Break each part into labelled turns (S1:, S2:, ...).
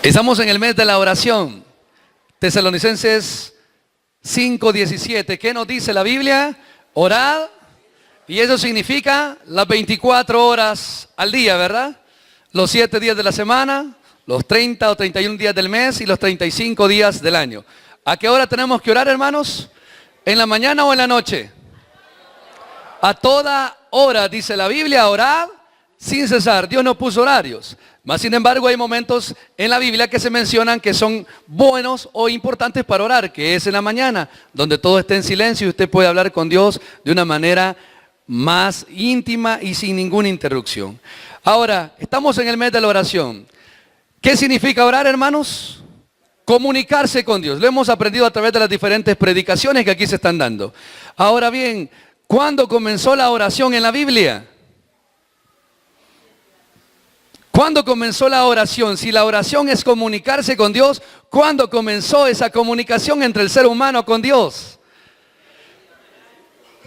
S1: Estamos en el mes de la oración. Tesalonicenses 5:17. ¿Qué nos dice la Biblia? Orad. Y eso significa las 24 horas al día, ¿verdad? Los 7 días de la semana, los 30 o 31 días del mes y los 35 días del año. ¿A qué hora tenemos que orar, hermanos? ¿En la mañana o en la noche? A toda hora, dice la Biblia, orad sin cesar. Dios no puso horarios. Mas, sin embargo, hay momentos en la Biblia que se mencionan que son buenos o importantes para orar, que es en la mañana, donde todo está en silencio y usted puede hablar con Dios de una manera más íntima y sin ninguna interrupción. Ahora, estamos en el mes de la oración. ¿Qué significa orar, hermanos? Comunicarse con Dios. Lo hemos aprendido a través de las diferentes predicaciones que aquí se están dando. Ahora bien, ¿cuándo comenzó la oración en la Biblia? ¿Cuándo comenzó la oración? Si la oración es comunicarse con Dios, ¿cuándo comenzó esa comunicación entre el ser humano con Dios?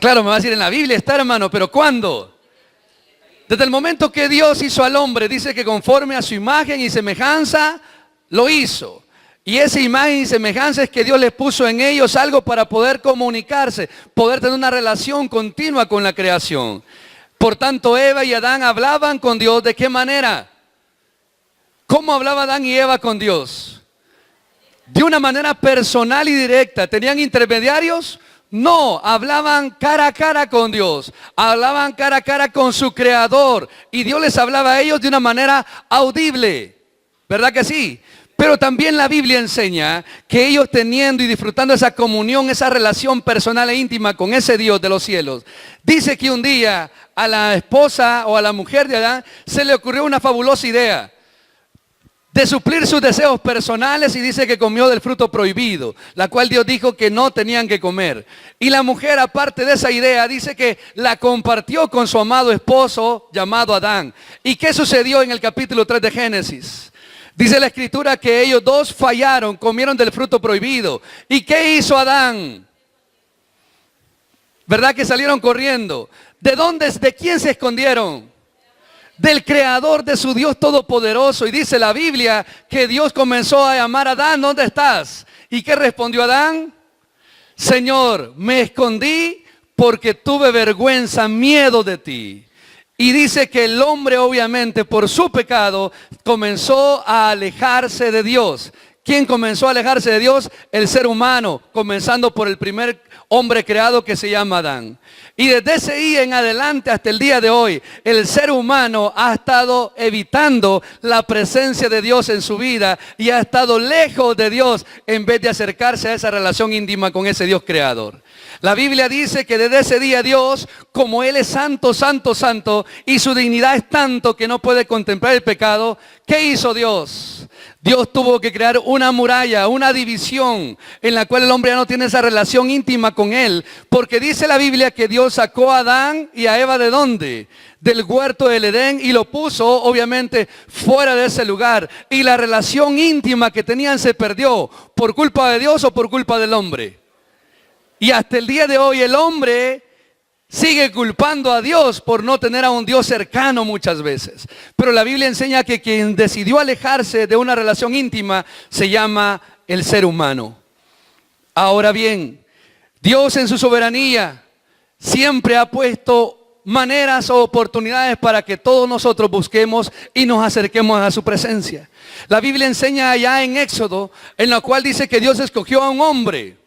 S1: Claro, me va a decir, en la Biblia está, hermano, pero ¿cuándo? Desde el momento que Dios hizo al hombre, dice que conforme a su imagen y semejanza, lo hizo. Y esa imagen y semejanza es que Dios les puso en ellos algo para poder comunicarse, poder tener una relación continua con la creación. Por tanto, Eva y Adán hablaban con Dios. ¿De qué manera? ¿Cómo hablaba Adán y Eva con Dios? De una manera personal y directa. ¿Tenían intermediarios? No, hablaban cara a cara con Dios. Hablaban cara a cara con su Creador. Y Dios les hablaba a ellos de una manera audible. ¿Verdad que sí? Pero también la Biblia enseña que ellos teniendo y disfrutando esa comunión, esa relación personal e íntima con ese Dios de los cielos, dice que un día a la esposa o a la mujer de Adán se le ocurrió una fabulosa idea de suplir sus deseos personales, y dice que comió del fruto prohibido, la cual Dios dijo que no tenían que comer. Y la mujer, aparte de esa idea, dice que la compartió con su amado esposo llamado Adán. ¿Y qué sucedió en el capítulo 3 de Génesis? Dice la Escritura que ellos dos fallaron, comieron del fruto prohibido. ¿Y qué hizo Adán? ¿Verdad que salieron corriendo? ¿De dónde, de quién se escondieron? Del Creador, de su Dios Todopoderoso. Y dice la Biblia que Dios comenzó a llamar a Adán, ¿dónde estás? ¿Y qué respondió Adán? Señor, me escondí porque tuve vergüenza, miedo de ti. Y dice que el hombre, obviamente, por su pecado, comenzó a alejarse de Dios. ¿Quién comenzó a alejarse de Dios? El ser humano, comenzando por el primer hombre creado que se llama Adán. Y desde ese día en adelante hasta el día de hoy, el ser humano ha estado evitando la presencia de Dios en su vida y ha estado lejos de Dios en vez de acercarse a esa relación íntima con ese Dios creador. La Biblia dice que desde ese día Dios, como Él es santo, santo, santo, y su dignidad es tanto que no puede contemplar el pecado, ¿qué hizo Dios? Dios tuvo que crear una muralla, una división en la cual el hombre ya no tiene esa relación íntima con Él. Porque dice la Biblia que Dios sacó a Adán y a Eva ¿de dónde? Del huerto del Edén, y lo puso obviamente fuera de ese lugar. Y la relación íntima que tenían se perdió. ¿Por culpa de Dios o por culpa del hombre? Y hasta el día de hoy el hombre sigue culpando a Dios por no tener a un Dios cercano muchas veces. Pero la Biblia enseña que quien decidió alejarse de una relación íntima se llama el ser humano. Ahora bien, Dios en su soberanía siempre ha puesto maneras o oportunidades para que todos nosotros busquemos y nos acerquemos a su presencia. La Biblia enseña allá en Éxodo, en la cual dice que Dios escogió a un hombre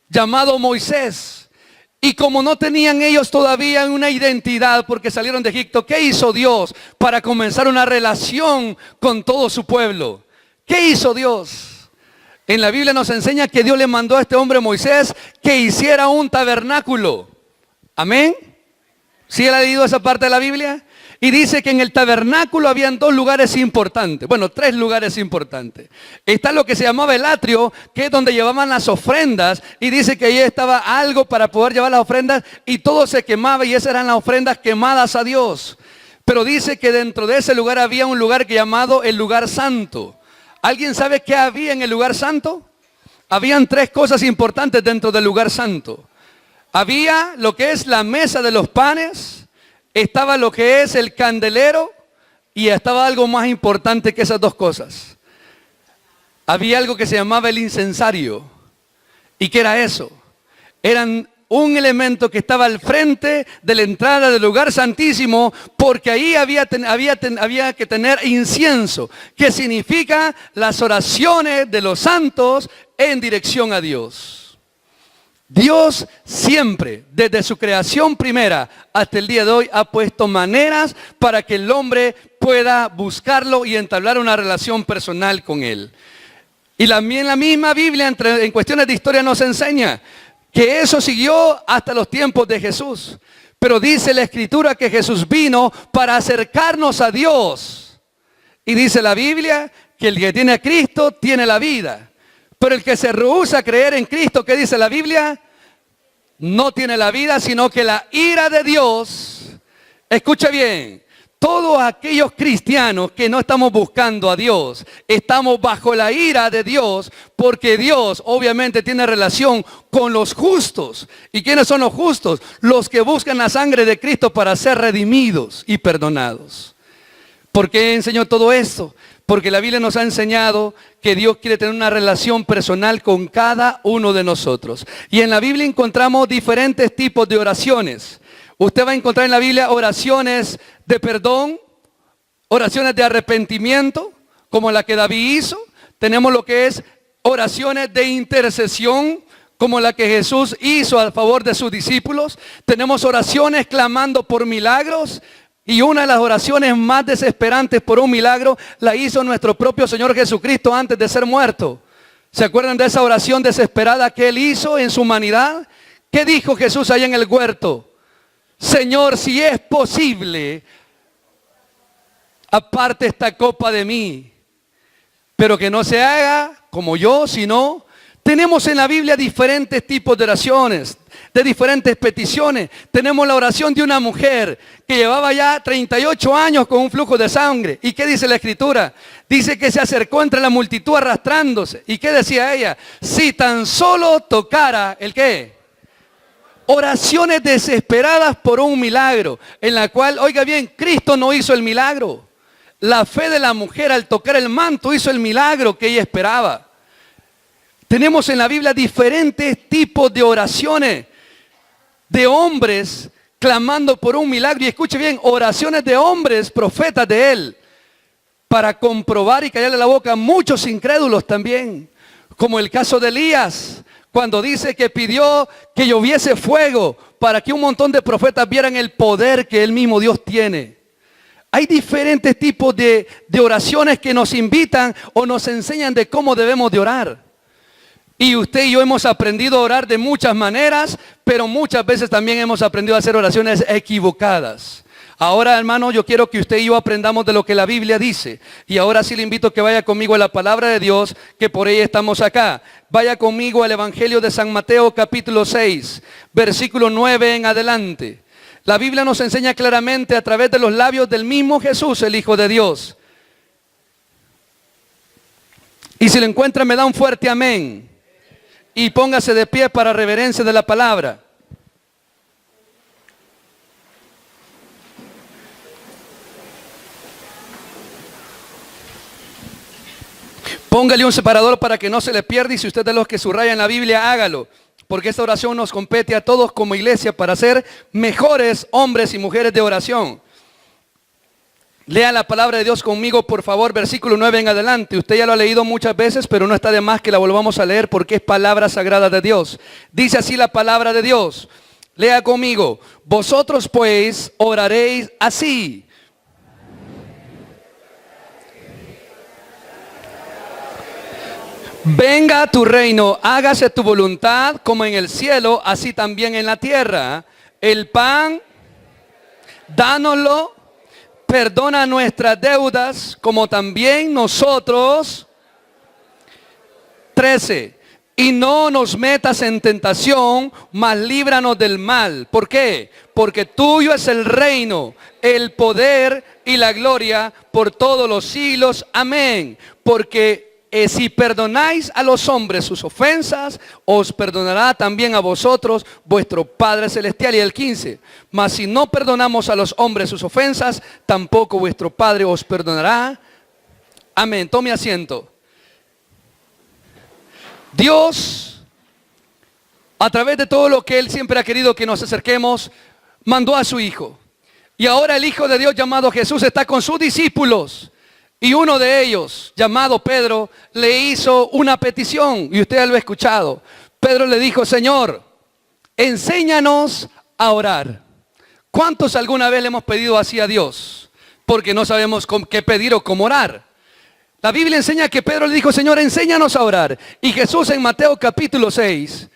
S1: llamado Moisés. Y como no tenían ellos todavía una identidad porque salieron de Egipto, ¿qué hizo Dios para comenzar una relación con todo su pueblo? ¿Qué hizo Dios? En la Biblia nos enseña que Dios le mandó a este hombre Moisés que hiciera un tabernáculo. ¿Amén? ¿Sí ha leído esa parte de la Biblia? Y dice que en el tabernáculo habían dos lugares importantes. Bueno, tres lugares importantes. Está lo que se llamaba el atrio, que es donde llevaban las ofrendas. Y dice que ahí estaba algo para poder llevar las ofrendas. Y todo se quemaba y esas eran las ofrendas quemadas a Dios. Pero dice que dentro de ese lugar había un lugar llamado el lugar santo. ¿Alguien sabe qué había en el lugar santo? Habían tres cosas importantes dentro del lugar santo. Había lo que es la mesa de los panes. Estaba lo que es el candelero y estaba algo más importante que esas dos cosas. había algo que se llamaba el incensario. ¿Y qué era eso? Eran un elemento que estaba al frente de la entrada del lugar santísimo, porque ahí había que tener incienso, que significa las oraciones de los santos en dirección a Dios. Dios siempre, desde su creación primera hasta el día de hoy, ha puesto maneras para que el hombre pueda buscarlo y entablar una relación personal con Él. Y la misma Biblia en cuestiones de historia nos enseña que eso siguió hasta los tiempos de Jesús. Pero dice la Escritura que Jesús vino para acercarnos a Dios. Y dice la Biblia que el que tiene a Cristo tiene la vida. Pero el que se rehúsa a creer en Cristo, ¿qué dice la Biblia? No tiene la vida, sino que la ira de Dios. Escucha bien. Todos aquellos cristianos que no estamos buscando a Dios, estamos bajo la ira de Dios, porque Dios obviamente tiene relación con los justos. ¿Y quiénes son los justos? Los que buscan la sangre de Cristo para ser redimidos y perdonados. ¿Por qué enseñó todo esto? Porque la Biblia nos ha enseñado que Dios quiere tener una relación personal con cada uno de nosotros. Y en la Biblia encontramos diferentes tipos de oraciones. Usted va a encontrar en la Biblia oraciones de perdón, oraciones de arrepentimiento, como la que David hizo. Tenemos lo que es oraciones de intercesión, como la que Jesús hizo a favor de sus discípulos. Tenemos oraciones clamando por milagros. Y una de las oraciones más desesperantes por un milagro la hizo nuestro propio Señor Jesucristo antes de ser muerto. ¿Se acuerdan de esa oración desesperada que Él hizo en su humanidad? ¿Qué dijo Jesús allá en el huerto? Señor, si es posible, aparte esta copa de mí, pero que no se haga como yo, sino... Tenemos en la Biblia diferentes tipos de oraciones, de diferentes peticiones. Tenemos la oración de una mujer que llevaba ya 38 años con un flujo de sangre. ¿Y qué dice la Escritura? Dice que se acercó entre la multitud arrastrándose. ¿Y qué decía ella? Si tan solo tocara, ¿el qué? Oraciones desesperadas por un milagro, en la cual, oiga bien, Cristo no hizo el milagro. La fe de la mujer al tocar el manto hizo el milagro que ella esperaba. Tenemos en la Biblia diferentes tipos de oraciones de hombres clamando por un milagro. Y escuche bien, oraciones de hombres, profetas de Él, para comprobar y callarle la boca a muchos incrédulos también. Como el caso de Elías, cuando dice que pidió que lloviese fuego para que un montón de profetas vieran el poder que Él mismo Dios tiene. Hay diferentes tipos de oraciones que nos invitan o nos enseñan de cómo debemos de orar. Y usted y yo hemos aprendido a orar de muchas maneras, pero muchas veces también hemos aprendido a hacer oraciones equivocadas. Ahora, hermano, yo quiero que usted y yo aprendamos de lo que la Biblia dice. Y ahora sí le invito a que vaya conmigo a la palabra de Dios, que por ella estamos acá. Vaya conmigo al Evangelio de San Mateo, capítulo 6, versículo 9 en adelante. La Biblia nos enseña claramente a través de los labios del mismo Jesús, el Hijo de Dios. Y si lo encuentra, me da un fuerte amén. Y póngase de pie para reverencia de la palabra. Póngale un separador para que no se le pierda, y si usted es de los que subrayan la Biblia, hágalo. Porque esta oración nos compete a todos como iglesia para ser mejores hombres y mujeres de oración. Lea la palabra de Dios conmigo, por favor, versículo 9 en adelante. Usted ya lo ha leído muchas veces, pero no está de más que la volvamos a leer porque es palabra sagrada de Dios. Dice así la palabra de Dios. Lea conmigo. Vosotros pues oraréis así. Venga a tu reino, hágase tu voluntad como en el cielo, así también en la tierra. El pan, dánoslo. Perdona nuestras deudas como también nosotros. 13. Y no nos metas en tentación, mas líbranos del mal. ¿Por qué? Porque tuyo es el reino, el poder y la gloria por todos los siglos. Amén. Porque si perdonáis a los hombres sus ofensas, os perdonará también a vosotros vuestro Padre Celestial. Y el 15, mas si no perdonamos a los hombres sus ofensas, tampoco vuestro Padre os perdonará. Amén. Tome asiento. Dios, a través de todo lo que Él siempre ha querido que nos acerquemos, mandó a su Hijo. Y ahora el Hijo de Dios llamado Jesús está con sus discípulos. Y uno de ellos, llamado Pedro, le hizo una petición. Y usted ya lo ha escuchado. Pedro le dijo, Señor, enséñanos a orar. ¿Cuántos alguna vez le hemos pedido así a Dios? Porque no sabemos qué pedir o cómo orar. La Biblia enseña que Pedro le dijo, Señor, enséñanos a orar. Y Jesús en Mateo capítulo 6,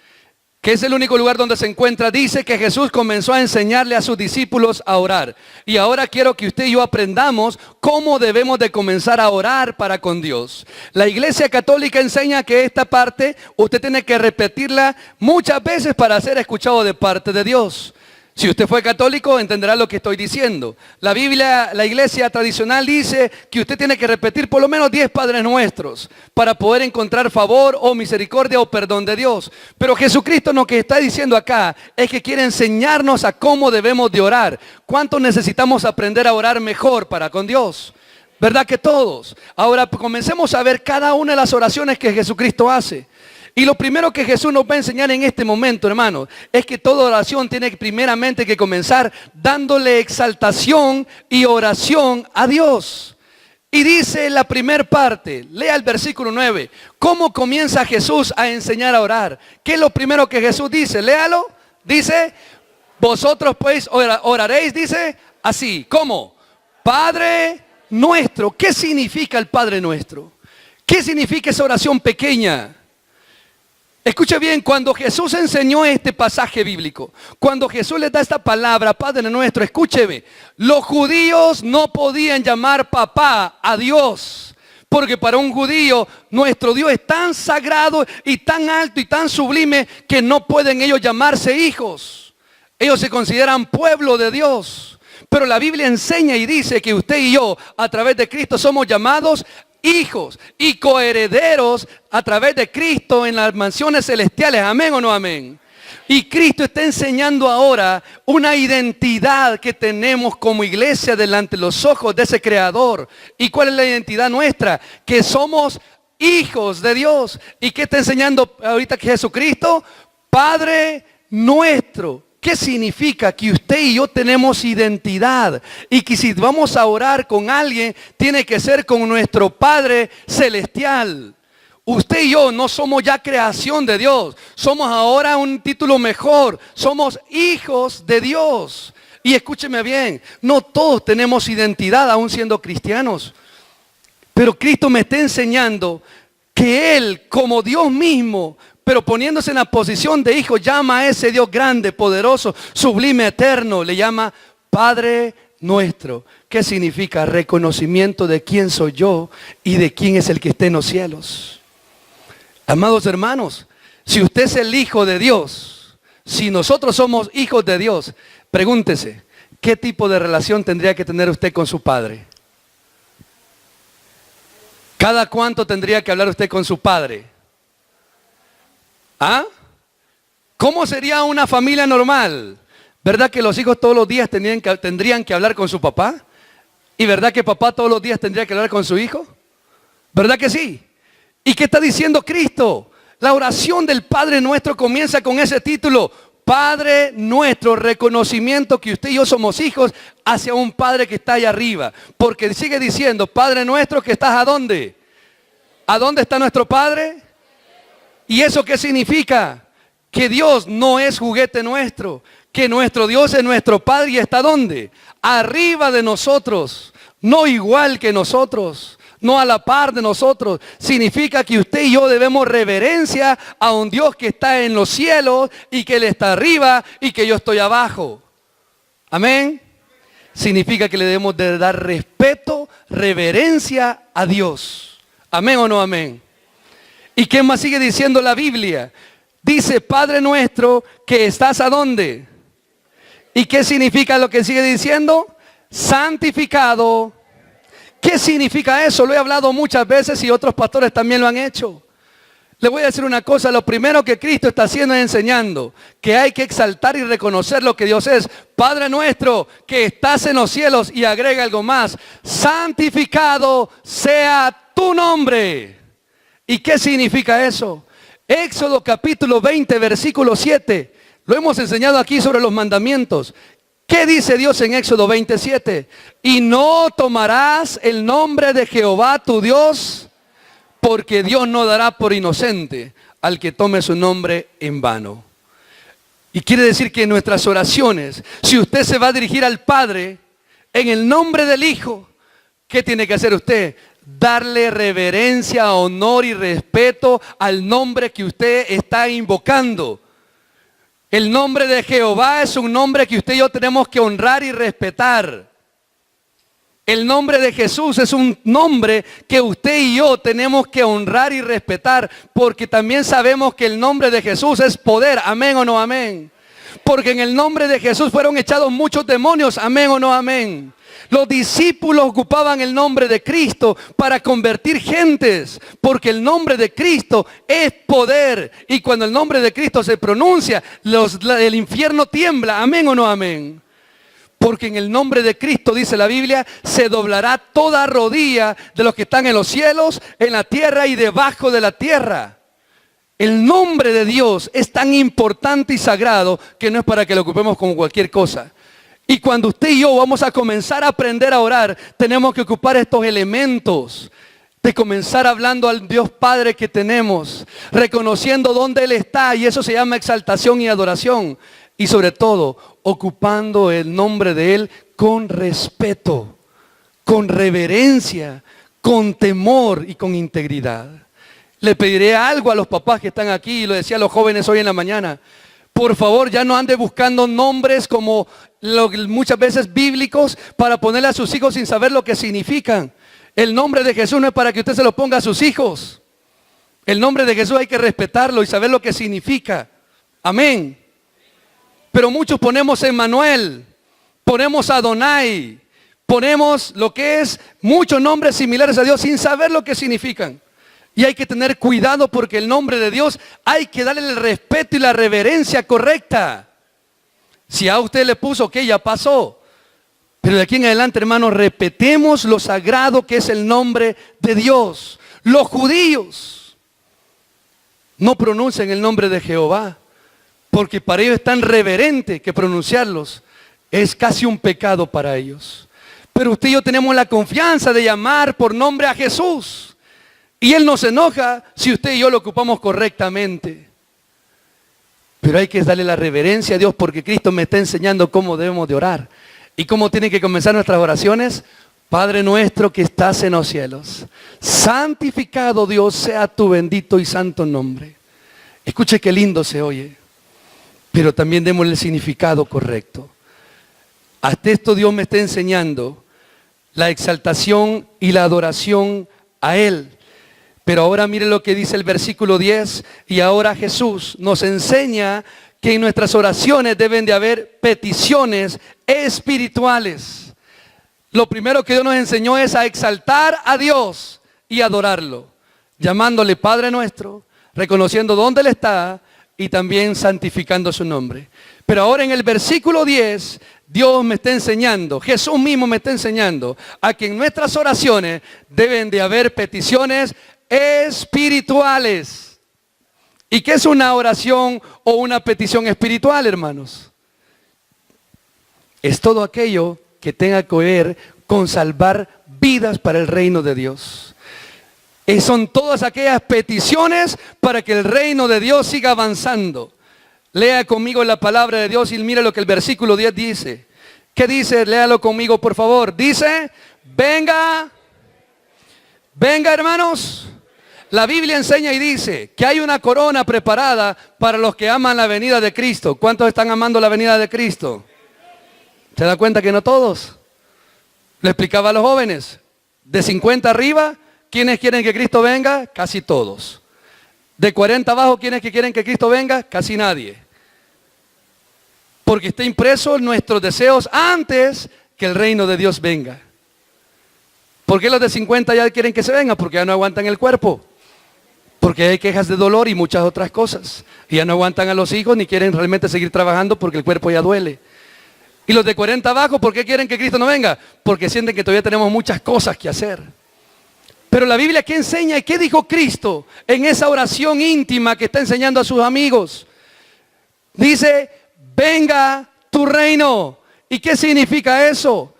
S1: que es el único lugar donde se encuentra, dice que Jesús comenzó a enseñarle a sus discípulos a orar. Y ahora quiero que usted y yo aprendamos cómo debemos de comenzar a orar para con Dios. La Iglesia Católica enseña que esta parte usted tiene que repetirla muchas veces para ser escuchado de parte de Dios. Si usted fue católico, entenderá lo que estoy diciendo. La Biblia, la iglesia tradicional dice que usted tiene que repetir por lo menos 10 Padres Nuestros para poder encontrar favor o misericordia o perdón de Dios. Pero Jesucristo lo que está diciendo acá es que quiere enseñarnos a cómo debemos de orar. ¿Cuánto necesitamos aprender a orar mejor para con Dios? ¿Verdad que todos? Ahora comencemos a ver cada una de las oraciones que Jesucristo hace. Y lo primero que Jesús nos va a enseñar en este momento, hermanos, es que toda oración tiene primeramente que comenzar dándole exaltación y oración a Dios. Y dice la primera parte, lea el versículo 9, ¿cómo comienza Jesús a enseñar a orar? ¿Qué es lo primero que Jesús dice? Léalo, dice, vosotros pues oraréis, dice, así, ¿cómo? Padre nuestro. ¿Qué significa el Padre nuestro? ¿Qué significa esa oración pequeña? Escuche bien, cuando Jesús enseñó este pasaje bíblico, cuando Jesús les da esta palabra, Padre nuestro, escúcheme, los judíos no podían llamar papá a Dios, porque para un judío nuestro Dios es tan sagrado y tan alto y tan sublime que no pueden ellos llamarse hijos. Ellos se consideran pueblo de Dios. Pero la Biblia enseña y dice que usted y yo, a través de Cristo, somos llamados hijos y coherederos a través de Cristo en las mansiones celestiales. ¿Amén o no amén? Y Cristo está enseñando ahora una identidad que tenemos como iglesia delante de los ojos de ese Creador. ¿Y cuál es la identidad nuestra? Que somos hijos de Dios. ¿Y qué está enseñando ahorita Jesucristo? Padre nuestro. ¿Qué significa? Que usted y yo tenemos identidad y que si vamos a orar con alguien, tiene que ser con nuestro Padre Celestial. Usted y yo no somos ya creación de Dios, somos ahora un título mejor, somos hijos de Dios. Y escúcheme bien, no todos tenemos identidad aún siendo cristianos, pero Cristo me está enseñando que Él, como Dios mismo, pero poniéndose en la posición de hijo, llama a ese Dios grande, poderoso, sublime, eterno. Le llama Padre nuestro. ¿Qué significa? Reconocimiento de quién soy yo y de quién es el que está en los cielos. Amados hermanos, si usted es el hijo de Dios, si nosotros somos hijos de Dios, pregúntese, ¿qué tipo de relación tendría que tener usted con su padre? ¿Cada cuánto tendría que hablar usted con su padre? ¿Ah? ¿Cómo sería una familia normal? ¿Verdad que los hijos todos los días tendrían que hablar con su papá? ¿Y verdad que papá todos los días tendría que hablar con su hijo? ¿Verdad que sí? ¿Y qué está diciendo Cristo? La oración del Padre Nuestro comienza con ese título. Padre Nuestro, reconocimiento que usted y yo somos hijos hacia un Padre que está allá arriba. Porque sigue diciendo, Padre Nuestro, que estás ¿a dónde? ¿A dónde está nuestro Padre? ¿Y eso qué significa? Que Dios no es juguete nuestro, que nuestro Dios es nuestro Padre y está ¿dónde? Arriba de nosotros, no igual que nosotros, no a la par de nosotros. Significa que usted y yo debemos reverencia a un Dios que está en los cielos y que Él está arriba y que yo estoy abajo. Amén. Significa que le debemos de dar respeto, reverencia a Dios. Amén o no amén. ¿Y qué más sigue diciendo la Biblia? Dice, Padre nuestro, que estás ¿a dónde? ¿Y qué significa lo que sigue diciendo? Santificado. ¿Qué significa eso? Lo he hablado muchas veces y otros pastores también lo han hecho. Le voy a decir una cosa, lo primero que Cristo está haciendo es enseñando que hay que exaltar y reconocer lo que Dios es. Padre nuestro, que estás en los cielos, y agrega algo más, santificado sea tu nombre. ¿Y qué significa eso? Éxodo capítulo 20, versículo 7. Lo hemos enseñado aquí sobre los mandamientos. ¿Qué dice Dios en Éxodo 27? Y no tomarás el nombre de Jehová tu Dios, porque Dios no dará por inocente al que tome su nombre en vano. Y quiere decir que en nuestras oraciones, si usted se va a dirigir al Padre en el nombre del Hijo, ¿qué tiene que hacer usted? Darle reverencia, honor y respeto al nombre que usted está invocando. El nombre de Jehová es un nombre que usted y yo tenemos que honrar y respetar. El nombre de Jesús es un nombre que usted y yo tenemos que honrar y respetar, porque también sabemos que el nombre de Jesús es poder, amén o no amén. Porque en el nombre de Jesús fueron echados muchos demonios, amén o no amén. Los discípulos ocupaban el nombre de Cristo para convertir gentes, porque el nombre de Cristo es poder. Y cuando el nombre de Cristo se pronuncia, el infierno tiembla, amén o no amén. Porque en el nombre de Cristo, dice la Biblia, se doblará toda rodilla de los que están en los cielos, en la tierra y debajo de la tierra. El nombre de Dios es tan importante y sagrado que no es para que lo ocupemos como cualquier cosa. Y cuando usted y yo vamos a comenzar a aprender a orar, tenemos que ocupar estos elementos. De comenzar hablando al Dios Padre que tenemos, reconociendo dónde Él está, y eso se llama exaltación y adoración. Y sobre todo, ocupando el nombre de Él con respeto, con reverencia, con temor y con integridad. Le pediré algo a los papás que están aquí, y lo decía a los jóvenes hoy en la mañana. Por favor, ya no ande buscando nombres como muchas veces bíblicos para ponerle a sus hijos sin saber lo que significan. El nombre de Jesús no es para que usted se lo ponga a sus hijos. El nombre de Jesús hay que respetarlo y saber lo que significa. Amén. Pero muchos ponemos Emmanuel, ponemos Adonai, ponemos lo que es muchos nombres similares a Dios sin saber lo que significan. Y hay que tener cuidado porque el nombre de Dios hay que darle el respeto y la reverencia correcta. Si a usted le puso, ok, ya pasó. Pero de aquí en adelante, hermanos, repetemos lo sagrado que es el nombre de Dios. Los judíos no pronuncian el nombre de Jehová, porque para ellos es tan reverente que pronunciarlos es casi un pecado para ellos. Pero usted y yo tenemos la confianza de llamar por nombre a Jesús. Y Él no se enoja si usted y yo lo ocupamos correctamente. Pero hay que darle la reverencia a Dios porque Cristo me está enseñando cómo debemos de orar. ¿Y cómo tienen que comenzar nuestras oraciones? Padre nuestro que estás en los cielos, santificado Dios sea tu bendito y santo nombre. Escuche qué lindo se oye, pero también démosle el significado correcto. Hasta esto Dios me está enseñando la exaltación y la adoración a Él. Pero ahora mire lo que dice el versículo 10, y ahora Jesús nos enseña que en nuestras oraciones deben de haber peticiones espirituales. Lo primero que Dios nos enseñó es a exaltar a Dios y adorarlo, llamándole Padre nuestro, reconociendo dónde Él está y también santificando su nombre. Pero ahora en el versículo 10, Dios me está enseñando, Jesús mismo me está enseñando a que en nuestras oraciones deben de haber peticiones espirituales. ¿Y qué es una oración o una petición espiritual, hermanos? Es todo aquello que tenga que ver con salvar vidas para el reino de Dios. Son todas aquellas peticiones para que el reino de Dios siga avanzando. Lea conmigo la palabra de Dios y mire lo que el versículo 10 dice. ¿Qué dice? Léalo conmigo, por favor. Dice, venga, hermanos. La Biblia enseña y dice que hay una corona preparada para los que aman la venida de Cristo. ¿Cuántos están amando la venida de Cristo? ¿Se da cuenta que no todos? Le explicaba a los jóvenes. De 50 arriba, ¿quiénes quieren que Cristo venga? Casi todos. De 40 abajo, ¿quiénes que quieren que Cristo venga? Casi nadie. Porque está impreso en nuestros deseos antes que el reino de Dios venga. ¿Por qué los de 50 ya quieren que se venga? Porque ya no aguantan el cuerpo. Porque hay quejas de dolor y muchas otras cosas. Y ya no aguantan a los hijos ni quieren realmente seguir trabajando porque el cuerpo ya duele. Y los de 40 abajo, ¿por qué quieren que Cristo no venga? Porque sienten que todavía tenemos muchas cosas que hacer. Pero la Biblia, ¿qué enseña? ¿Y qué dijo Cristo en esa oración íntima que está enseñando a sus amigos? Dice, venga tu reino. ¿Y qué significa eso?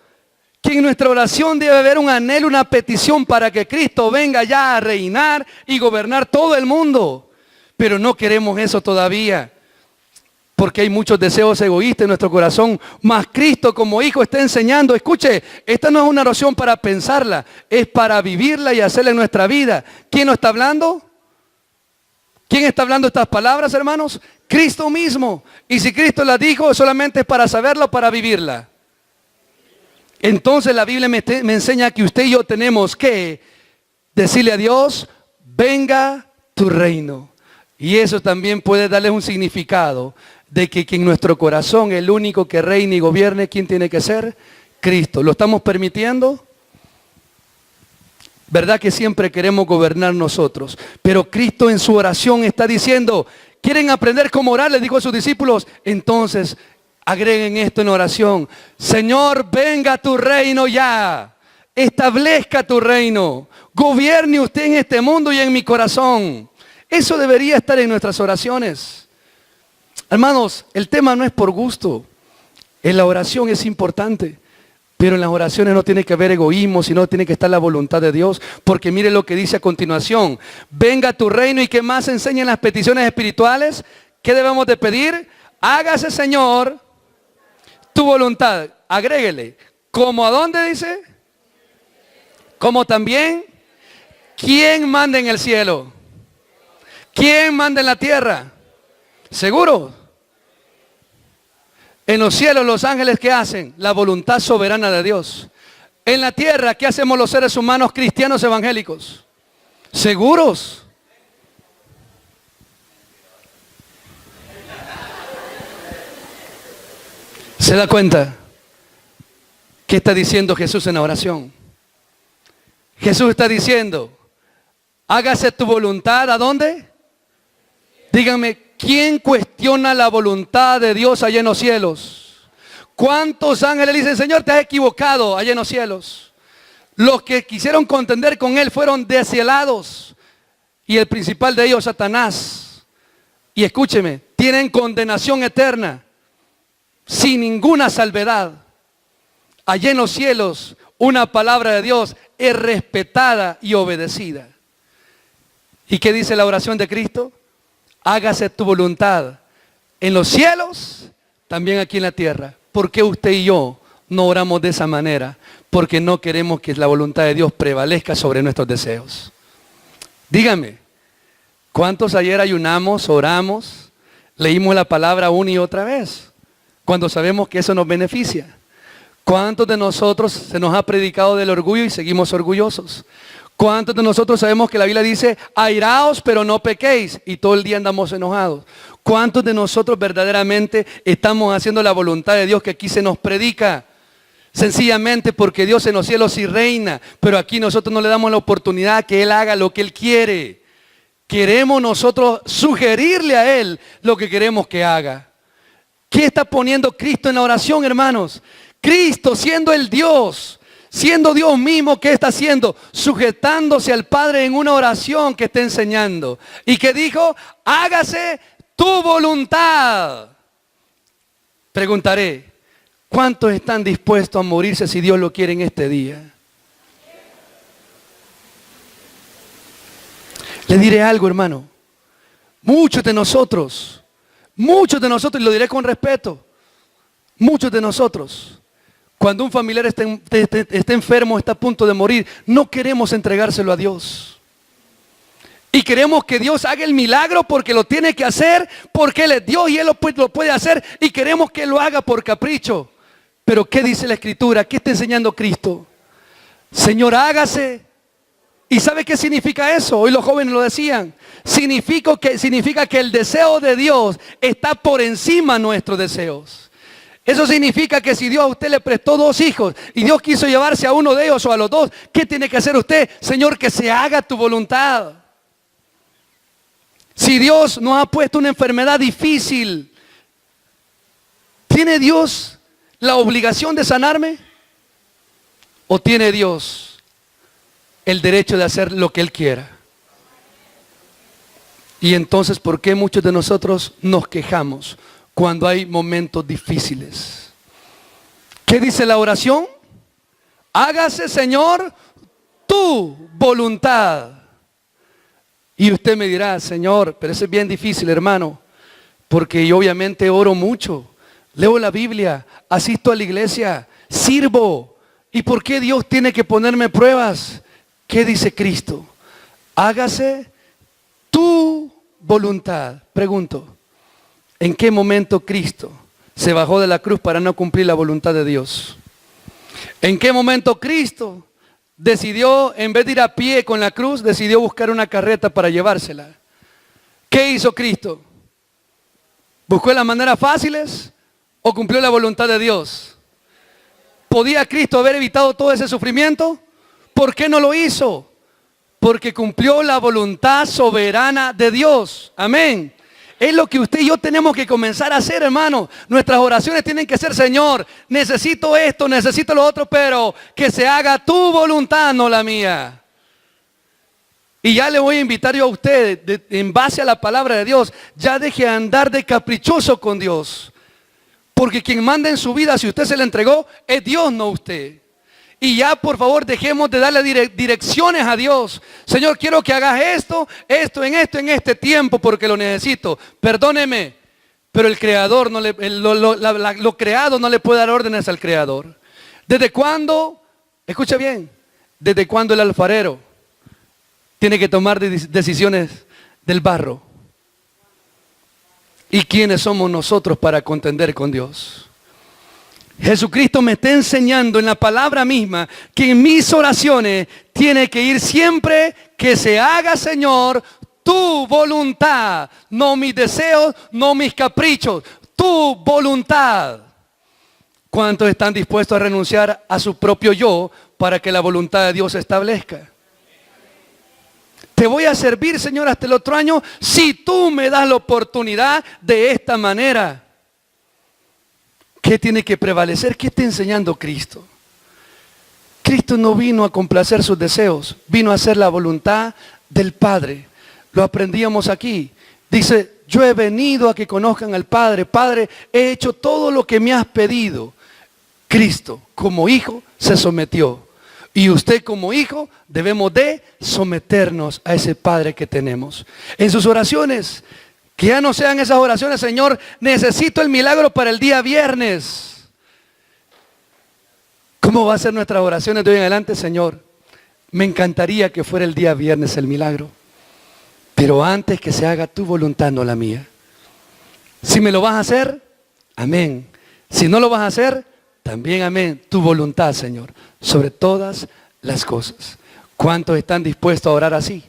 S1: Que en nuestra oración debe haber un anhelo, una petición para que Cristo venga ya a reinar y gobernar todo el mundo. Pero no queremos eso todavía, porque hay muchos deseos egoístas en nuestro corazón. Mas Cristo como Hijo está enseñando. Escuche, esta no es una oración para pensarla, es para vivirla y hacerla en nuestra vida. ¿Quién nos está hablando? ¿Quién está hablando estas palabras, hermanos? Cristo mismo. Y si Cristo las dijo, solamente es para saberla o para vivirla. Entonces la Biblia me enseña que usted y yo tenemos que decirle a Dios, venga tu reino. Y eso también puede darle un significado de que en nuestro corazón el único que reine y gobierne, ¿quién tiene que ser? Cristo. ¿Lo estamos permitiendo? ¿Verdad que siempre queremos gobernar nosotros? Pero Cristo en su oración está diciendo, ¿quieren aprender cómo orar? Le dijo a sus discípulos, entonces agreguen esto en oración. Señor, venga tu reino ya. Establezca tu reino. Gobierne usted en este mundo y en mi corazón. Eso debería estar en nuestras oraciones. Hermanos, el tema no es por gusto. En la oración es importante. Pero en las oraciones no tiene que haber egoísmo, sino tiene que estar la voluntad de Dios. Porque mire lo que dice a continuación. Venga tu reino y ¿qué más enseñan las peticiones espirituales? ¿Qué debemos de pedir? Hágase, Señor, tu voluntad. Agréguele. ¿Cómo a dónde dice? Como también. ¿Quién manda en el cielo? ¿Quién manda en la tierra? ¿Seguro? En los cielos los ángeles, ¿qué hacen? La voluntad soberana de Dios. En la tierra, ¿qué hacemos los seres humanos cristianos evangélicos? ¿Seguros? ¿Se da cuenta? ¿Qué está diciendo Jesús en la oración? Jesús está diciendo, hágase tu voluntad, ¿a dónde? Díganme, ¿quién cuestiona la voluntad de Dios allá en los cielos? ¿Cuántos ángeles dicen, Señor, te has equivocado allá en los cielos? Los que quisieron contender con Él fueron descielados. Y el principal de ellos, Satanás. Y escúcheme, tienen condenación eterna, sin ninguna salvedad. Allá en los cielos, una palabra de Dios es respetada y obedecida. ¿Y qué dice la oración de Cristo? Hágase tu voluntad en los cielos, también aquí en la tierra. ¿Por qué usted y yo no oramos de esa manera? Porque no queremos que la voluntad de Dios prevalezca sobre nuestros deseos. Dígame, ¿cuántos ayer ayunamos, oramos, leímos la palabra una y otra vez? Cuando sabemos que eso nos beneficia. ¿Cuántos de nosotros se nos ha predicado del orgullo y seguimos orgullosos? ¿Cuántos de nosotros sabemos que la Biblia dice, airaos pero no pequéis? Y todo el día andamos enojados. ¿Cuántos de nosotros verdaderamente estamos haciendo la voluntad de Dios que aquí se nos predica? Sencillamente porque Dios en los cielos sí reina, pero aquí nosotros no le damos la oportunidad que Él haga lo que Él quiere. Queremos nosotros sugerirle a Él lo que queremos que haga. ¿Qué está poniendo Cristo en la oración, hermanos? Cristo siendo el Dios, siendo Dios mismo, ¿qué está haciendo? Sujetándose al Padre en una oración que está enseñando. ¿Y que dijo? Hágase tu voluntad. Preguntaré, ¿cuántos están dispuestos a morirse si Dios lo quiere en este día? Le diré algo, hermano. Muchos de nosotros, y lo diré con respeto, muchos de nosotros, cuando un familiar está enfermo, está a punto de morir, no queremos entregárselo a Dios. Y queremos que Dios haga el milagro porque lo tiene que hacer, porque Él es Dios y Él lo puede hacer. Y queremos que Él lo haga por capricho. Pero ¿qué dice la Escritura? ¿Qué está enseñando Cristo? Señor, hágase. ¿Y sabe qué significa eso? Hoy los jóvenes lo decían. Significa que el deseo de Dios está por encima de nuestros deseos. Eso significa que si Dios a usted le prestó 2 hijos y Dios quiso llevarse a uno de ellos o a los 2, ¿qué tiene que hacer usted? Señor, que se haga tu voluntad. Si Dios nos ha puesto una enfermedad difícil, ¿tiene Dios la obligación de sanarme? ¿O tiene Dios el derecho de hacer lo que Él quiera. Y entonces, ¿por qué muchos de nosotros nos quejamos cuando hay momentos difíciles? ¿Qué dice la oración? Hágase, Señor, tu voluntad. Y usted me dirá, Señor, pero eso es bien difícil, hermano, porque yo obviamente oro mucho, leo la Biblia, asisto a la iglesia, sirvo. ¿Y por qué Dios tiene que ponerme pruebas? ¿Qué dice Cristo? Hágase tu voluntad. Pregunto, ¿en qué momento Cristo se bajó de la cruz para no cumplir la voluntad de Dios? ¿En qué momento Cristo decidió, en vez de ir a pie con la cruz, decidió buscar una carreta para llevársela? ¿Qué hizo Cristo? ¿Buscó las maneras fáciles o cumplió la voluntad de Dios? ¿Podía Cristo haber evitado todo ese sufrimiento? ¿Por qué no lo hizo? Porque cumplió la voluntad soberana de Dios. Amén. Es lo que usted y yo tenemos que comenzar a hacer, hermano. Nuestras oraciones tienen que ser, Señor, necesito esto, necesito lo otro, pero que se haga tu voluntad, no la mía. Y ya le voy a invitar yo a usted, en base a la palabra de Dios, ya deje de andar de caprichoso con Dios. Porque quien manda en su vida, si usted se le entregó, es Dios, no usted. Y ya, por favor, dejemos de darle direcciones a Dios. Señor, quiero que hagas esto, en este tiempo, porque lo necesito. Perdóneme, pero el Creador, lo creado no le puede dar órdenes al Creador. ¿Desde cuándo? Escucha bien. ¿Desde cuándo el alfarero tiene que tomar decisiones del barro? ¿Y quiénes somos nosotros para contender con Dios? Jesucristo me está enseñando en la palabra misma que en mis oraciones tiene que ir siempre que se haga, Señor, tu voluntad, no mis deseos, no mis caprichos, tu voluntad. ¿Cuántos están dispuestos a renunciar a su propio yo para que la voluntad de Dios se establezca? Te voy a servir, Señor, hasta el otro año si tú me das la oportunidad de esta manera. ¿Qué tiene que prevalecer? ¿Qué está enseñando Cristo? Cristo no vino a complacer sus deseos, vino a hacer la voluntad del Padre. Lo aprendíamos aquí. Dice, yo he venido a que conozcan al Padre. Padre, he hecho todo lo que me has pedido. Cristo, como hijo, se sometió. Y usted como hijo debemos de someternos a ese Padre que tenemos. En sus oraciones, que ya no sean esas oraciones, Señor, necesito el milagro para el día viernes. ¿Cómo va a ser nuestras oraciones de hoy en adelante, Señor? Me encantaría que fuera el día viernes el milagro. Pero antes que se haga tu voluntad, no la mía. Si me lo vas a hacer, amén. Si no lo vas a hacer, también amén. Tu voluntad, Señor, sobre todas las cosas. ¿Cuántos están dispuestos a orar así?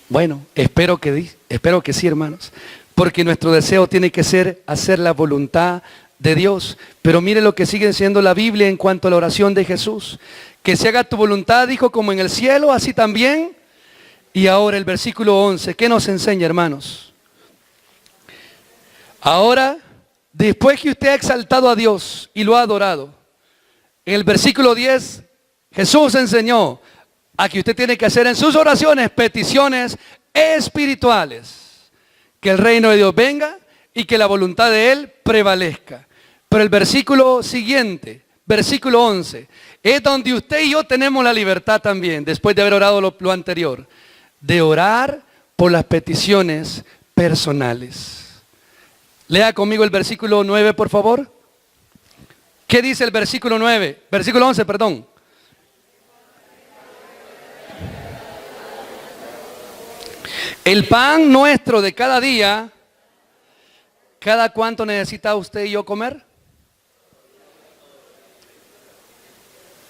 S1: Bueno, espero que sí, hermanos. Porque nuestro deseo tiene que ser hacer la voluntad de Dios. Pero mire lo que sigue siendo la Biblia en cuanto a la oración de Jesús. Que se haga tu voluntad, dijo, como en el cielo, así también. Y ahora el versículo 11, ¿qué nos enseña, hermanos? Ahora, después que usted ha exaltado a Dios y lo ha adorado, en el versículo 10, Jesús enseñó a que usted tiene que hacer en sus oraciones peticiones espirituales. Que el reino de Dios venga y que la voluntad de Él prevalezca. Pero el versículo siguiente, versículo 11, es donde usted y yo tenemos la libertad también, después de haber orado lo anterior, de orar por las peticiones personales. Lea conmigo el versículo 9, por favor. ¿Qué dice el versículo 9? Versículo 11, perdón. El pan nuestro de cada día, ¿cada cuánto necesita usted y yo comer?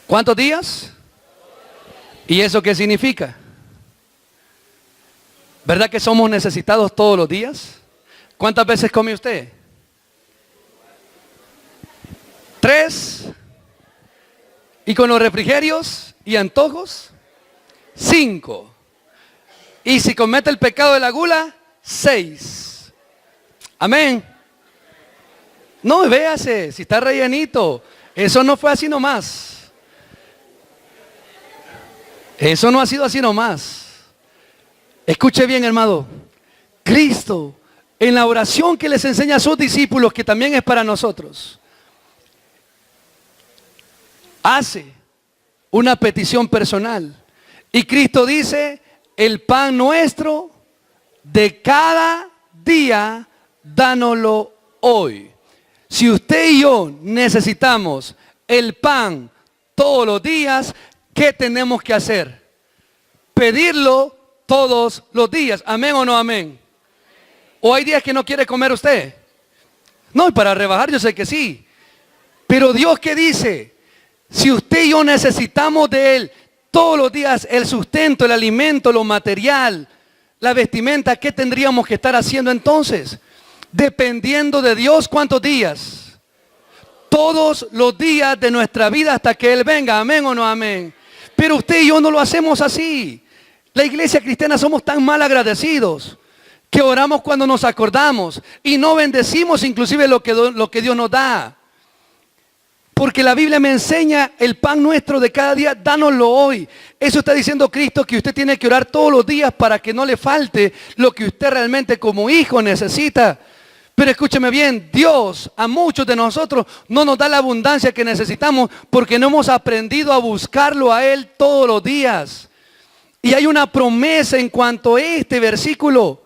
S1: ¿Cuántos días? ¿Y eso qué significa? ¿Verdad que somos necesitados todos los días? ¿Cuántas veces come usted? 3. ¿Y con los refrigerios y antojos? 5. Y si comete el pecado de la gula, 6. Amén. No, véase, si está rellenito. Eso no fue así nomás. Eso no ha sido así nomás. Escuche bien, hermano. Cristo, en la oración que les enseña a sus discípulos, que también es para nosotros, hace una petición personal. Y Cristo dice, el pan nuestro de cada día, dánoslo hoy. Si usted y yo necesitamos el pan todos los días, ¿qué tenemos que hacer? Pedirlo todos los días. ¿Amén o no amén? ¿O hay días que no quiere comer usted? No, y para rebajar yo sé que sí. Pero Dios, ¿qué dice? Si usted y yo necesitamos de Él todos los días el sustento, el alimento, lo material, la vestimenta, ¿qué tendríamos que estar haciendo entonces? Dependiendo de Dios, ¿cuántos días? Todos los días de nuestra vida hasta que Él venga. ¿Amén o no amén? Pero usted y yo no lo hacemos así. La iglesia cristiana somos tan mal agradecidos que oramos cuando nos acordamos y no bendecimos inclusive lo que Dios nos da. Porque la Biblia me enseña el pan nuestro de cada día, dánoslo hoy. Eso está diciendo Cristo, que usted tiene que orar todos los días para que no le falte lo que usted realmente como hijo necesita. Pero escúcheme bien, Dios a muchos de nosotros no nos da la abundancia que necesitamos porque no hemos aprendido a buscarlo a Él todos los días. Y hay una promesa en cuanto a este versículo,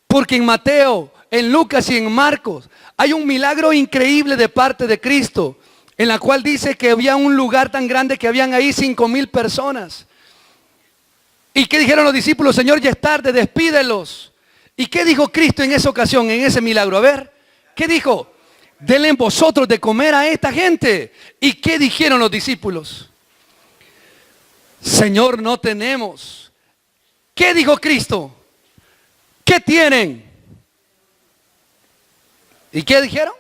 S1: porque en Mateo, en Lucas y en Marcos hay un milagro increíble de parte de Cristo, en la cual dice que había un lugar tan grande que habían ahí 5,000 personas. ¿Y qué dijeron los discípulos? Señor, ya es tarde, despídelos. ¿Y qué dijo Cristo en esa ocasión, en ese milagro? A ver, ¿qué dijo? Denle vosotros de comer a esta gente. ¿Y qué dijeron los discípulos? Señor, no tenemos. ¿Qué dijo Cristo? ¿Qué tienen? ¿Y qué dijeron?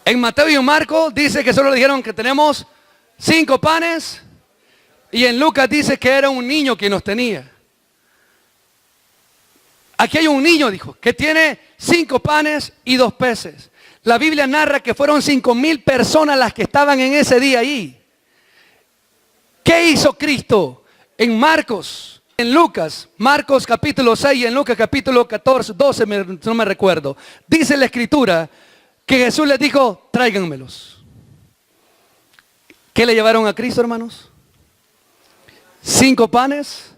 S1: En Mateo y en Marcos dice que solo dijeron que tenemos 5 panes. Y en Lucas dice que era un niño quien los tenía. Aquí hay un niño, dijo, que tiene 5 panes y 2 peces. La Biblia narra que fueron 5,000 personas las que estaban en ese día ahí. ¿Qué hizo Cristo? En Marcos, en Lucas, Marcos capítulo 6 y en Lucas capítulo 14, 12, no me recuerdo. Dice la escritura que Jesús les dijo, tráiganmelos. ¿Qué le llevaron a Cristo, hermanos? 5 panes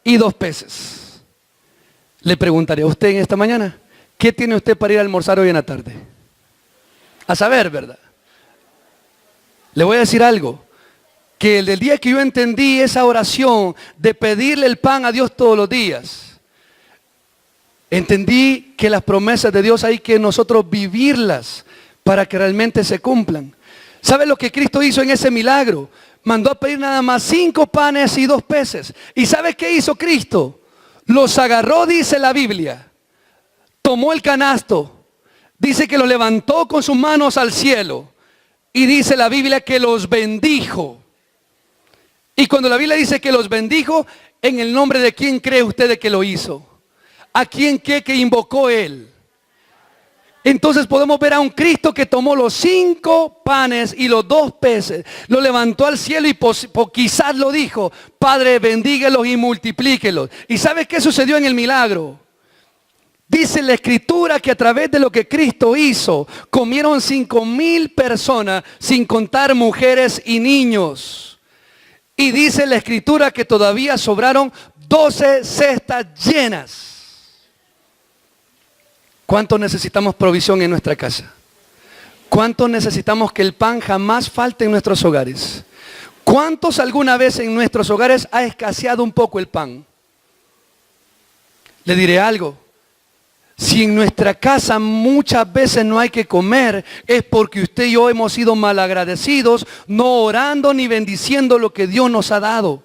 S1: y 2 peces. Le preguntaré a usted en esta mañana, ¿qué tiene usted para ir a almorzar hoy en la tarde? A saber, ¿verdad? Le voy a decir algo, que el día que yo entendí esa oración de pedirle el pan a Dios todos los días, entendí que las promesas de Dios hay que nosotros vivirlas para que realmente se cumplan. ¿Sabe lo que Cristo hizo en ese milagro? Mandó a pedir nada más 5 panes y 2 peces. ¿Y sabe qué hizo Cristo? Los agarró, dice la Biblia. Tomó el canasto. Dice que lo levantó con sus manos al cielo. Y dice la Biblia que los bendijo. Y cuando la Biblia dice que los bendijo, ¿en el nombre de quién cree usted de que lo hizo? ¿A quién cree que invocó Él? Entonces podemos ver a un Cristo que tomó los 5 panes y los 2 peces, lo levantó al cielo y quizás lo dijo, Padre, bendíguelos y multiplíquelos. ¿Y sabes qué sucedió en el milagro? Dice la escritura que a través de lo que Cristo hizo, comieron 5,000 personas, sin contar mujeres y niños. Y dice la escritura que todavía sobraron 12 cestas llenas. ¿Cuánto necesitamos provisión en nuestra casa? ¿Cuánto necesitamos que el pan jamás falte en nuestros hogares? ¿Cuántos alguna vez en nuestros hogares ha escaseado un poco el pan? Le diré algo. Si en nuestra casa muchas veces no hay que comer, es porque usted y yo hemos sido malagradecidos, no orando ni bendiciendo lo que Dios nos ha dado.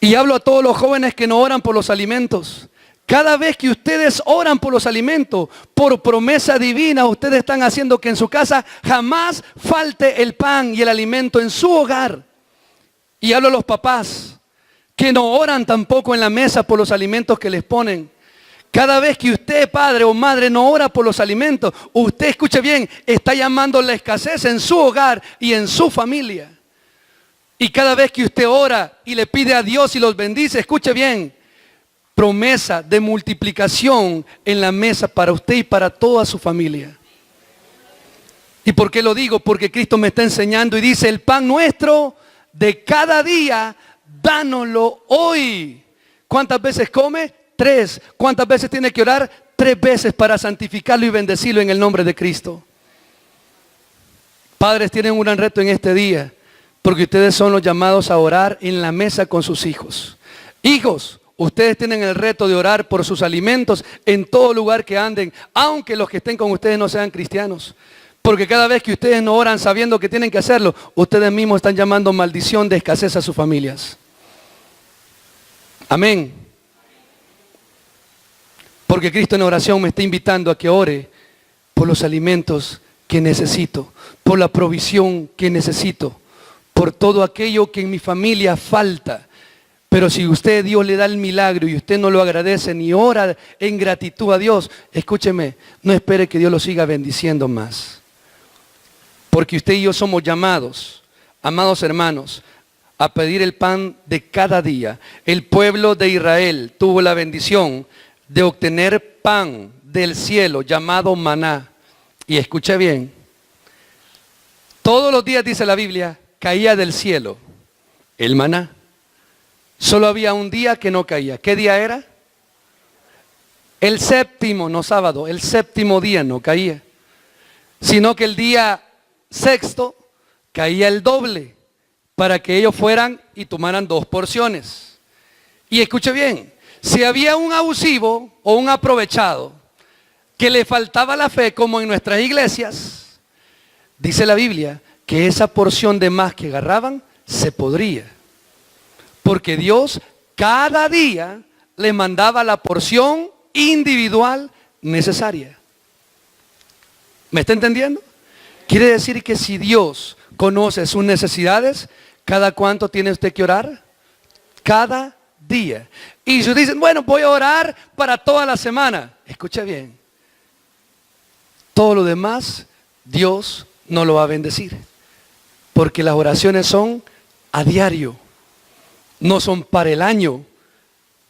S1: Y hablo a todos los jóvenes que no oran por los alimentos. Cada vez que ustedes oran por los alimentos, por promesa divina, ustedes están haciendo que en su casa jamás falte el pan y el alimento en su hogar. Y hablo a los papás que no oran tampoco en la mesa por los alimentos que les ponen. Cada vez que usted, padre o madre, no ora por los alimentos, usted, escuche bien, está llamando la escasez en su hogar y en su familia. Y cada vez que usted ora y le pide a Dios y los bendice, escuche bien, promesa de multiplicación en la mesa para usted y para toda su familia. ¿Y por qué lo digo? Porque Cristo me está enseñando y dice, el pan nuestro de cada día, dánoslo hoy. ¿Cuántas veces come? 3. ¿Cuántas veces tiene que orar? 3 veces para santificarlo y bendecirlo en el nombre de Cristo. Padres, tienen un gran reto en este día, porque ustedes son los llamados a orar en la mesa con sus hijos. Hijos, ustedes tienen el reto de orar por sus alimentos en todo lugar que anden, aunque los que estén con ustedes no sean cristianos. Porque cada vez que ustedes no oran sabiendo que tienen que hacerlo, ustedes mismos están llamando maldición de escasez a sus familias. Amén. Porque Cristo en oración me está invitando a que ore por los alimentos que necesito, por la provisión que necesito, por todo aquello que en mi familia falta. Pero si usted, Dios le da el milagro y usted no lo agradece ni ora en gratitud a Dios, escúcheme, no espere que Dios lo siga bendiciendo más. Porque usted y yo somos llamados, amados hermanos, a pedir el pan de cada día. El pueblo de Israel tuvo la bendición de obtener pan del cielo llamado maná. Y escuche bien, todos los días, dice la Biblia, caía del cielo el maná. Solo había un día que no caía. ¿Qué día era? El séptimo, no sábado, el séptimo día no caía. Sino que el día sexto caía el doble para que ellos fueran y tomaran 2 porciones. Y escuche bien, si había un abusivo o un aprovechado que le faltaba la fe, como en nuestras iglesias, dice la Biblia que esa porción de más que agarraban se podría. Porque Dios cada día le mandaba la porción individual necesaria. ¿Me está entendiendo? Quiere decir que si Dios conoce sus necesidades, ¿cada cuánto tiene usted que orar? Cada día. Y si dicen, bueno, voy a orar para toda la semana. Escuche bien. Todo lo demás, Dios no lo va a bendecir. Porque las oraciones son a diario. No son para el año,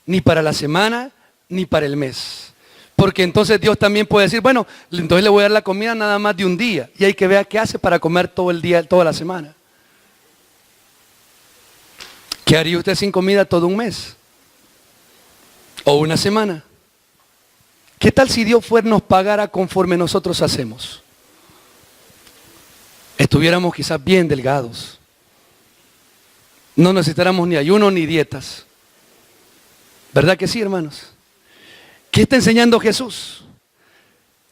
S1: ni para la semana, ni para el mes. Porque entonces Dios también puede decir, bueno, entonces le voy a dar la comida nada más de un día. Y hay que ver qué hace para comer todo el día, toda la semana. ¿Qué haría usted sin comida todo un mes? ¿O una semana? ¿Qué tal si Dios nos pagara conforme nosotros hacemos? Estuviéramos quizás bien delgados. No necesitáramos ni ayuno ni dietas. ¿Verdad que sí, hermanos? ¿Qué está enseñando Jesús?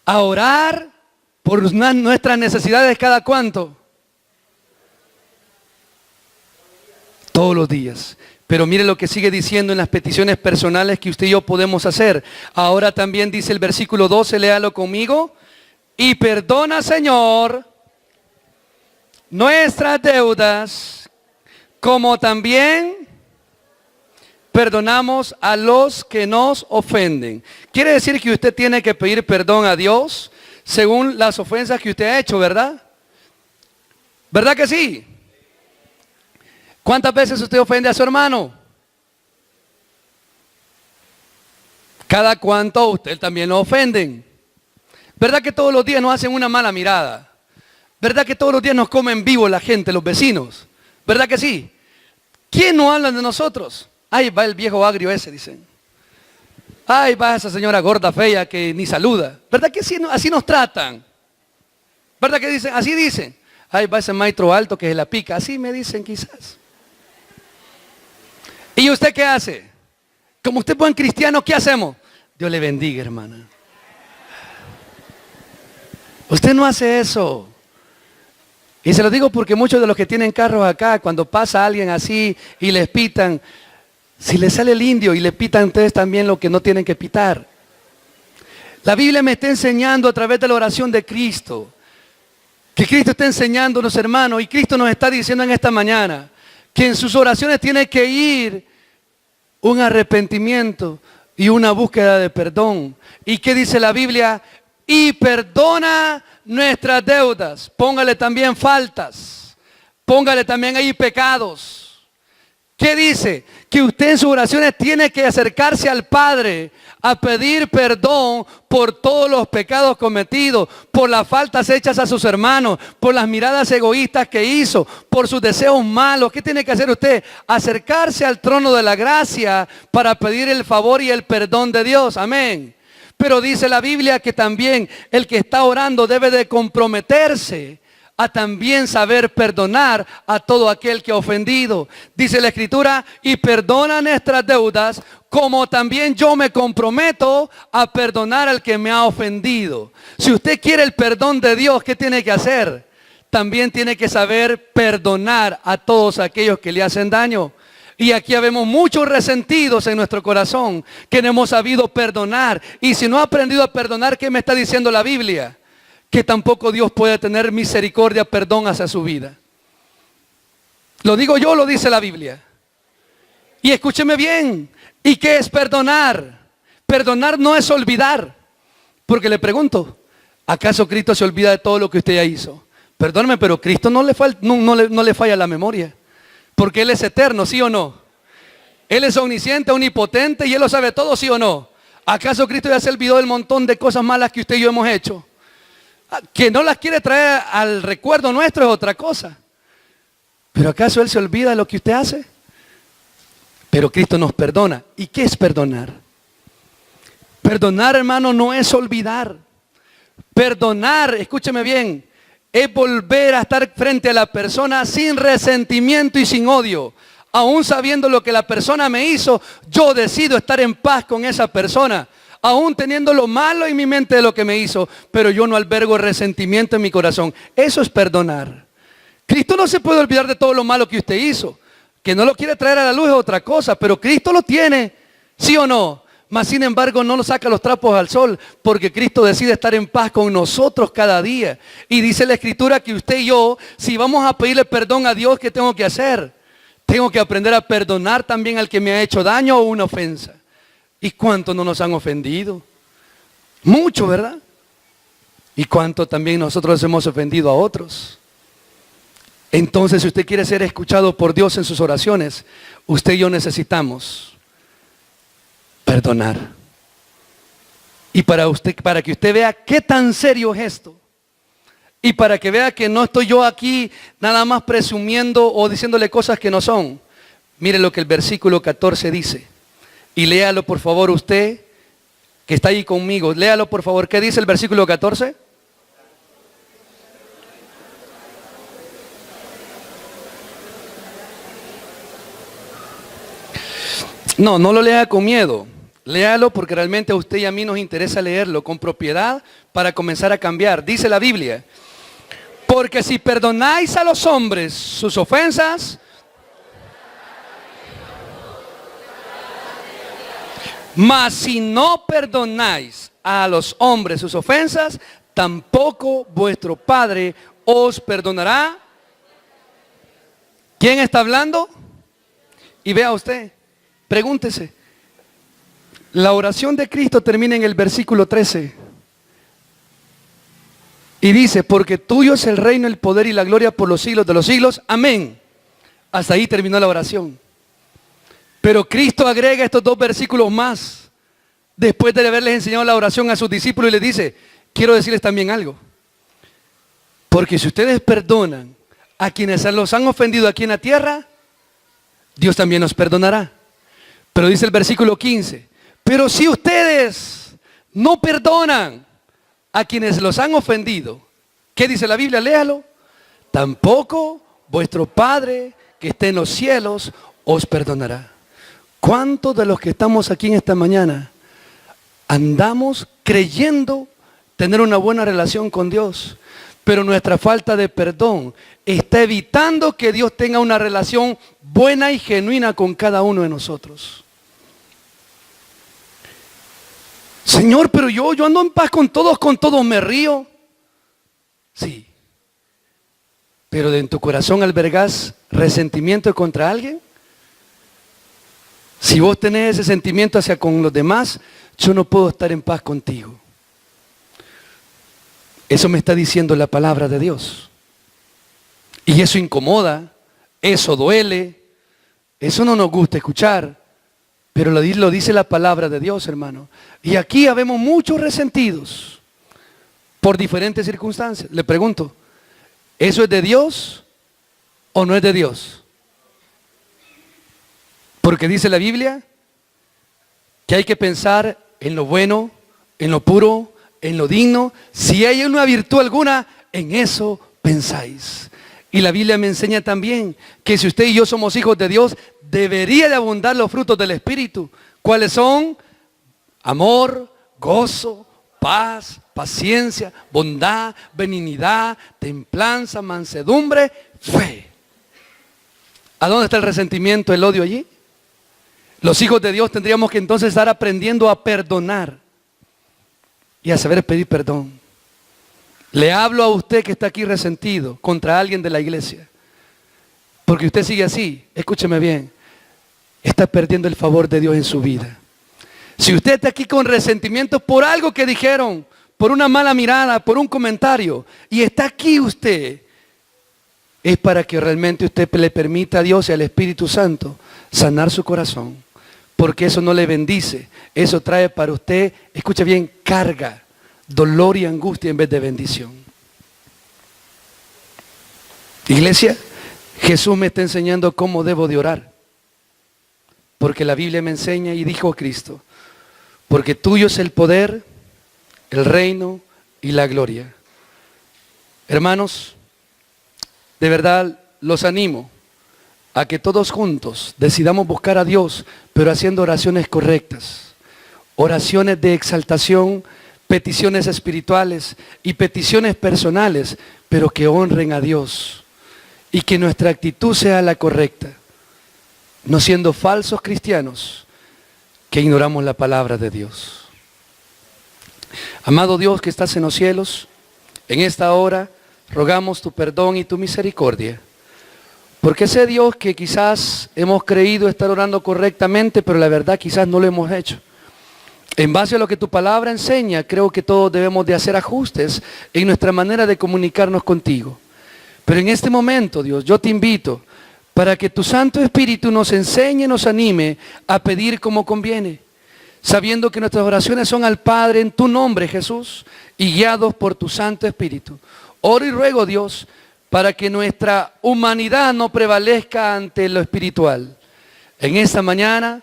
S1: A orar por nuestras necesidades cada cuánto. Todos los días. Pero mire lo que sigue diciendo en las peticiones personales que usted y yo podemos hacer. Ahora también dice el versículo 12, léalo conmigo. Y perdona, Señor, nuestras deudas, como también perdonamos a los que nos ofenden. Quiere decir que usted tiene que pedir perdón a Dios según las ofensas que usted ha hecho, ¿verdad? ¿Verdad que sí? ¿Cuántas veces usted ofende a su hermano? Cada cuánto usted también lo ofenden. ¿Verdad que todos los días nos hacen una mala mirada? ¿Verdad que todos los días nos comen vivo la gente, los vecinos? ¿Verdad que sí? ¿Quién no habla de nosotros? Ahí va el viejo agrio ese, dicen. Ahí va esa señora gorda, fea, que ni saluda. ¿Verdad que así nos tratan? ¿Verdad que dicen? Así dicen. Ahí va ese maestro alto que se la pica. Así me dicen quizás. ¿Y usted qué hace? Como usted es buen cristiano, ¿qué hacemos? Dios le bendiga, hermana. Usted no hace eso. Y se lo digo porque muchos de los que tienen carros acá, cuando pasa alguien así y les pitan, si les sale el indio y le pitan ustedes también lo que no tienen que pitar. La Biblia me está enseñando a través de la oración de Cristo, que Cristo está enseñándonos, hermanos, y Cristo nos está diciendo en esta mañana, que en sus oraciones tiene que ir un arrepentimiento y una búsqueda de perdón. ¿Y qué dice la Biblia? Y perdona nuestras deudas. Póngale también faltas. Póngale también ahí pecados. ¿Qué dice? Que usted en sus oraciones tiene que acercarse al Padre a pedir perdón por todos los pecados cometidos, por las faltas hechas a sus hermanos, por las miradas egoístas que hizo, por sus deseos malos. ¿Qué tiene que hacer usted? Acercarse al trono de la gracia para pedir el favor y el perdón de Dios. Amén. Pero dice la Biblia que también el que está orando debe de comprometerse a también saber perdonar a todo aquel que ha ofendido. Dice la Escritura, y perdona nuestras deudas, como también yo me comprometo a perdonar al que me ha ofendido. Si usted quiere el perdón de Dios, ¿qué tiene que hacer? También tiene que saber perdonar a todos aquellos que le hacen daño. Y aquí habemos muchos resentidos en nuestro corazón que no hemos sabido perdonar. Y si no ha aprendido a perdonar, ¿qué me está diciendo la Biblia? Que tampoco Dios puede tener misericordia, perdón hacia su vida. Lo digo yo, lo dice la Biblia. Y escúcheme bien. ¿Y qué es perdonar? Perdonar no es olvidar. Porque le pregunto, ¿acaso Cristo se olvida de todo lo que usted ya hizo? Perdóname, pero Cristo no le falla la memoria. Porque Él es eterno, ¿sí o no? Él es omnisciente, omnipotente y Él lo sabe todo, ¿sí o no? ¿Acaso Cristo ya se olvidó del montón de cosas malas que usted y yo hemos hecho? Que no las quiere traer al recuerdo nuestro es otra cosa. Pero ¿acaso Él se olvida de lo que usted hace? Pero Cristo nos perdona. ¿Y qué es perdonar? Perdonar, hermano, no es olvidar. Perdonar, escúcheme bien, es volver a estar frente a la persona sin resentimiento y sin odio. Aún sabiendo lo que la persona me hizo, yo decido estar en paz con esa persona. Aún teniendo lo malo en mi mente de lo que me hizo, pero yo no albergo resentimiento en mi corazón. Eso es perdonar. Cristo no se puede olvidar de todo lo malo que usted hizo. Que no lo quiere traer a la luz es otra cosa, pero Cristo lo tiene, ¿sí o no? Mas sin embargo no lo saca los trapos al sol, porque Cristo decide estar en paz con nosotros cada día. Y dice la Escritura que usted y yo, si vamos a pedirle perdón a Dios, ¿qué tengo que hacer? Tengo que aprender a perdonar también al que me ha hecho daño o una ofensa. ¿Y cuánto no nos han ofendido? Mucho, ¿verdad? ¿Y cuánto también nosotros hemos ofendido a otros? Entonces, si usted quiere ser escuchado por Dios en sus oraciones, usted y yo necesitamos perdonar. Y para que usted vea qué tan serio es esto, y para que vea que no estoy yo aquí nada más presumiendo o diciéndole cosas que no son, mire lo que el versículo 14 dice. Y léalo por favor usted, que está ahí conmigo. Léalo por favor. ¿Qué dice el versículo 14? No lo lea con miedo. Léalo porque realmente a usted y a mí nos interesa leerlo con propiedad para comenzar a cambiar. Dice la Biblia, porque si perdonáis a los hombres sus ofensas, mas si no perdonáis a los hombres sus ofensas, tampoco vuestro Padre os perdonará. ¿Quién está hablando? Y vea usted, pregúntese. La oración de Cristo termina en el versículo 13. Y dice, porque tuyo es el reino, el poder y la gloria por los siglos de los siglos. Amén. Hasta ahí terminó la oración. Pero Cristo agrega estos dos versículos más, después de haberles enseñado la oración a sus discípulos, y les dice, quiero decirles también algo. Porque si ustedes perdonan a quienes los han ofendido aquí en la tierra, Dios también nos perdonará. Pero dice el versículo 15, pero si ustedes no perdonan a quienes los han ofendido, ¿qué dice la Biblia? Léalo. Tampoco vuestro Padre que esté en los cielos os perdonará. ¿Cuántos de los que estamos aquí en esta mañana andamos creyendo tener una buena relación con Dios, pero nuestra falta de perdón está evitando que Dios tenga una relación buena y genuina con cada uno de nosotros? Señor, pero yo ando en paz con todos me río. Sí. Pero en tu corazón albergas resentimiento contra alguien. Si vos tenés ese sentimiento hacia con los demás, yo no puedo estar en paz contigo. Eso me está diciendo la palabra de Dios. Y eso incomoda, eso duele, eso no nos gusta escuchar, pero lo dice la palabra de Dios, hermano. Y aquí habemos muchos resentidos por diferentes circunstancias. Le pregunto, ¿eso es de Dios o no es de Dios? Porque dice la Biblia que hay que pensar en lo bueno, en lo puro, en lo digno. Si hay una virtud alguna, en eso pensáis. Y la Biblia me enseña también que si usted y yo somos hijos de Dios, debería de abundar los frutos del Espíritu. ¿Cuáles son? Amor, gozo, paz, paciencia, bondad, benignidad, templanza, mansedumbre, fe. ¿A dónde está el resentimiento, el odio allí? Los hijos de Dios tendríamos que entonces estar aprendiendo a perdonar y a saber pedir perdón. Le hablo a usted que está aquí resentido contra alguien de la iglesia, porque usted sigue así, escúcheme bien, está perdiendo el favor de Dios en su vida. Si usted está aquí con resentimiento por algo que dijeron, por una mala mirada, por un comentario, y está aquí usted, es para que realmente usted le permita a Dios y al Espíritu Santo sanar su corazón, porque eso no le bendice, eso trae para usted, escuche bien, carga, dolor y angustia en vez de bendición. Iglesia, Jesús me está enseñando cómo debo de orar, porque la Biblia me enseña y dijo Cristo, porque tuyo es el poder, el reino y la gloria. Hermanos, de verdad los animo a que todos juntos decidamos buscar a Dios, pero haciendo oraciones correctas, oraciones de exaltación, peticiones espirituales y peticiones personales, pero que honren a Dios y que nuestra actitud sea la correcta, no siendo falsos cristianos que ignoramos la palabra de Dios. Amado Dios que estás en los cielos, en esta hora rogamos tu perdón y tu misericordia, porque sé, Dios, que quizás hemos creído estar orando correctamente, pero la verdad quizás no lo hemos hecho. En base a lo que tu palabra enseña, creo que todos debemos de hacer ajustes en nuestra manera de comunicarnos contigo. Pero en este momento, Dios, yo te invito para que tu Santo Espíritu nos enseñe, nos anime a pedir como conviene, sabiendo que nuestras oraciones son al Padre en tu nombre, Jesús, y guiados por tu Santo Espíritu. Oro y ruego, Dios, para que nuestra humanidad no prevalezca ante lo espiritual. En esta mañana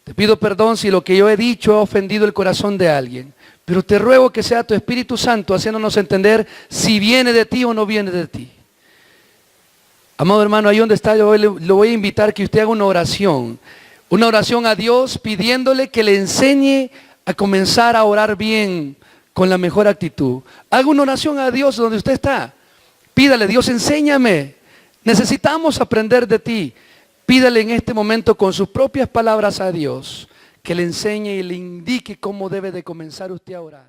S1: te pido perdón si lo que yo he dicho ha ofendido el corazón de alguien, pero te ruego que sea tu Espíritu Santo haciéndonos entender si viene de ti o no viene de ti. Amado hermano, ahí donde está, yo lo voy a invitar que usted haga una oración a Dios pidiéndole que le enseñe a comenzar a orar bien, con la mejor actitud. Haga una oración a Dios donde usted está. Pídale, Dios, enséñame. Necesitamos aprender de ti. Pídale en este momento con sus propias palabras a Dios que le enseñe y le indique cómo debe de comenzar usted a orar.